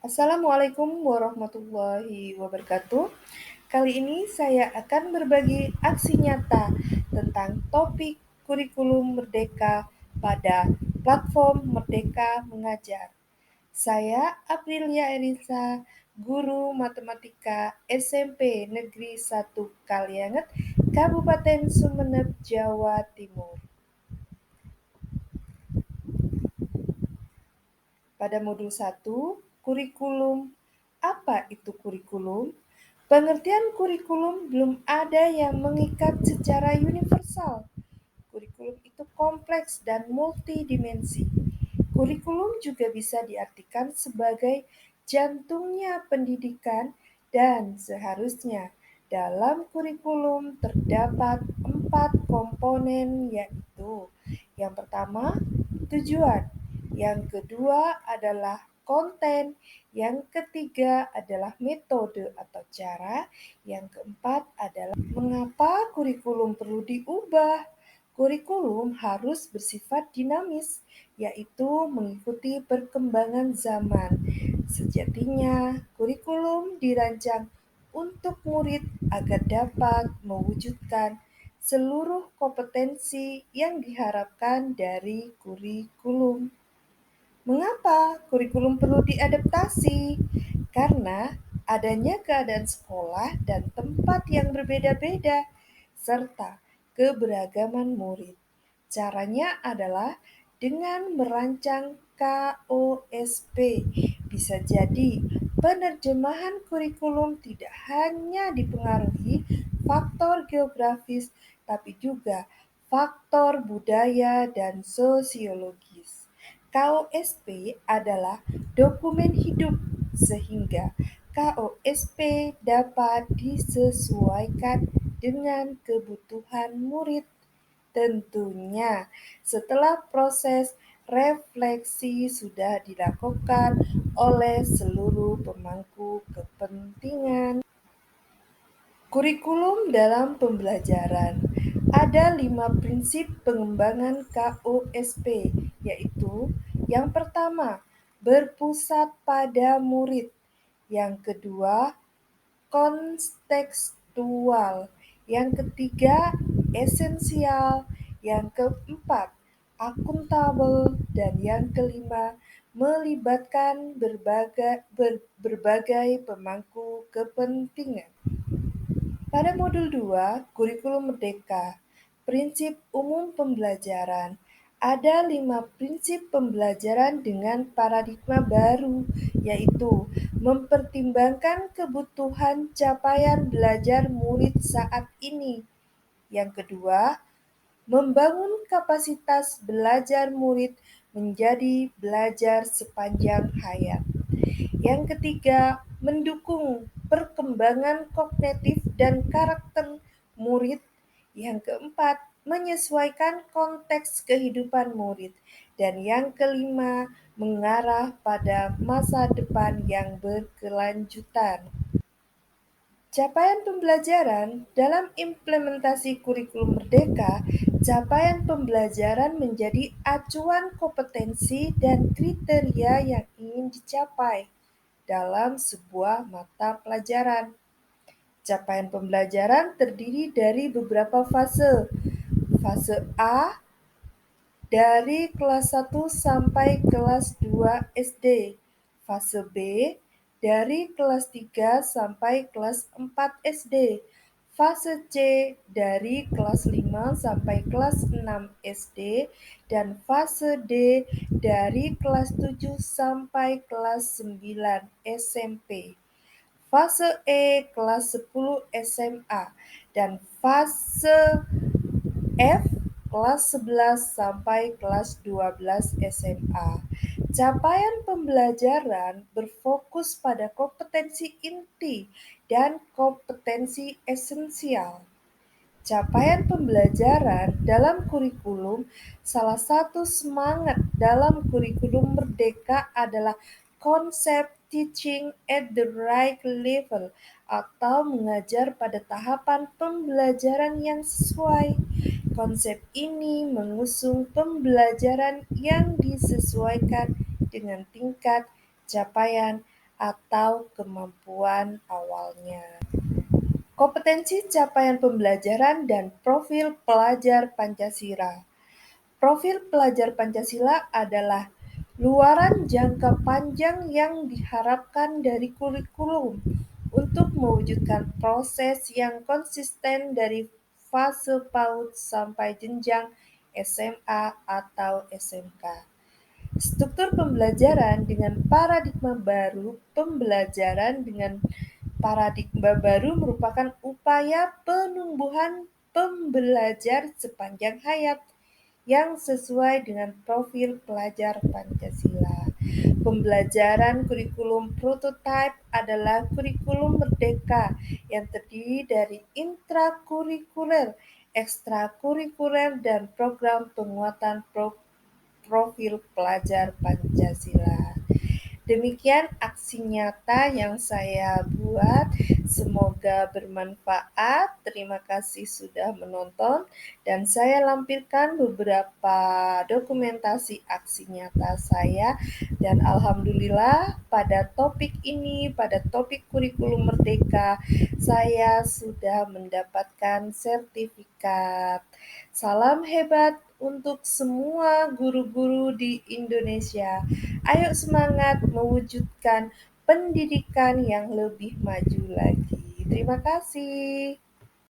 Assalamualaikum warahmatullahi wabarakatuh. Kali ini saya akan berbagi aksi nyata tentang topik kurikulum merdeka pada platform Merdeka Mengajar. Saya Aprilia Elisa, guru matematika SMP Negeri 1 Kalianget, Kabupaten Sumeneb, Jawa Timur. Pada modul 1, kurikulum. Apa itu kurikulum? Pengertian kurikulum belum ada yang mengikat secara universal. Kurikulum itu kompleks dan multidimensi. Kurikulum juga bisa diartikan sebagai jantungnya pendidikan dan seharusnya dalam kurikulum terdapat 4 komponen, yaitu yang pertama, tujuan, yang kedua adalah konten, yang ketiga adalah metode atau cara, yang keempat adalah mengapa kurikulum perlu diubah. Kurikulum harus bersifat dinamis, yaitu mengikuti perkembangan zaman. Sejatinya, kurikulum dirancang untuk murid agar dapat mewujudkan seluruh kompetensi yang diharapkan dari kurikulum. Mengapa kurikulum perlu diadaptasi? Karena adanya keadaan sekolah dan tempat yang berbeda-beda, serta keberagaman murid. Caranya adalah dengan merancang KOSP. Bisa jadi penerjemahan kurikulum tidak hanya dipengaruhi faktor geografis, tapi juga faktor budaya dan sosiologis. KOSP adalah dokumen hidup, sehingga KOSP dapat disesuaikan dengan kebutuhan murid. Tentunya, setelah proses refleksi sudah dilakukan oleh seluruh pemangku kepentingan. Kurikulum dalam pembelajaran. Ada 5 prinsip pengembangan KOSP, yaitu yang pertama, berpusat pada murid. Yang kedua, kontekstual. Yang ketiga, esensial. Yang keempat, akuntabel. Dan yang kelima, melibatkan berbagai pemangku kepentingan. Pada modul 2, kurikulum merdeka, prinsip umum pembelajaran. Ada 5 prinsip pembelajaran dengan paradigma baru, yaitu mempertimbangkan kebutuhan capaian belajar murid saat ini. Yang kedua, membangun kapasitas belajar murid menjadi belajar sepanjang hayat. Yang ketiga, mendukung perkembangan kognitif dan karakter murid. Yang keempat, menyesuaikan konteks kehidupan murid. Dan yang kelima, mengarah pada masa depan yang berkelanjutan. Capaian pembelajaran dalam implementasi kurikulum merdeka, capaian pembelajaran menjadi acuan kompetensi dan kriteria yang ingin dicapai dalam sebuah mata pelajaran. Capaian pembelajaran terdiri dari beberapa fase. Fase A dari kelas 1 sampai kelas 2 SD. Fase B dari kelas 3 sampai kelas 4 SD. Fase C dari kelas 5 sampai kelas 6 SD dan fase D dari kelas 7 sampai kelas 9 SMP. Fase E kelas 10 SMA dan fase F kelas 11 sampai kelas 12 SMA. Capaian pembelajaran berfokus pada kompetensi inti dan kompetensi esensial. Capaian pembelajaran dalam kurikulum. Salah satu semangat dalam kurikulum merdeka adalah konsep teaching at the right level atau mengajar pada tahapan pembelajaran yang sesuai. Konsep ini mengusung pembelajaran yang disesuaikan dengan tingkat capaian atau kemampuan awalnya. Kompetensi capaian pembelajaran dan profil pelajar Pancasila. Profil pelajar Pancasila adalah luaran jangka panjang yang diharapkan dari kurikulum untuk mewujudkan proses yang konsisten dari fase PAUD sampai jenjang SMA atau SMK. Struktur pembelajaran dengan paradigma baru. Pembelajaran dengan paradigma baru merupakan upaya penumbuhan pembelajar sepanjang hayat yang sesuai dengan profil pelajar Pancasila. Pembelajaran kurikulum prototipe adalah kurikulum merdeka yang terdiri dari intrakurikuler, ekstrakurikuler, dan program penguatan profil pelajar Pancasila. Demikian aksi nyata yang saya buat. Semoga bermanfaat. Terima kasih sudah menonton dan saya lampirkan beberapa dokumentasi aksi nyata saya dan alhamdulillah pada topik ini, pada topik kurikulum merdeka, saya sudah mendapatkan sertifikat. Salam hebat untuk semua guru-guru di Indonesia. Ayo semangat mewujudkan pendidikan yang lebih maju lagi. Terima kasih.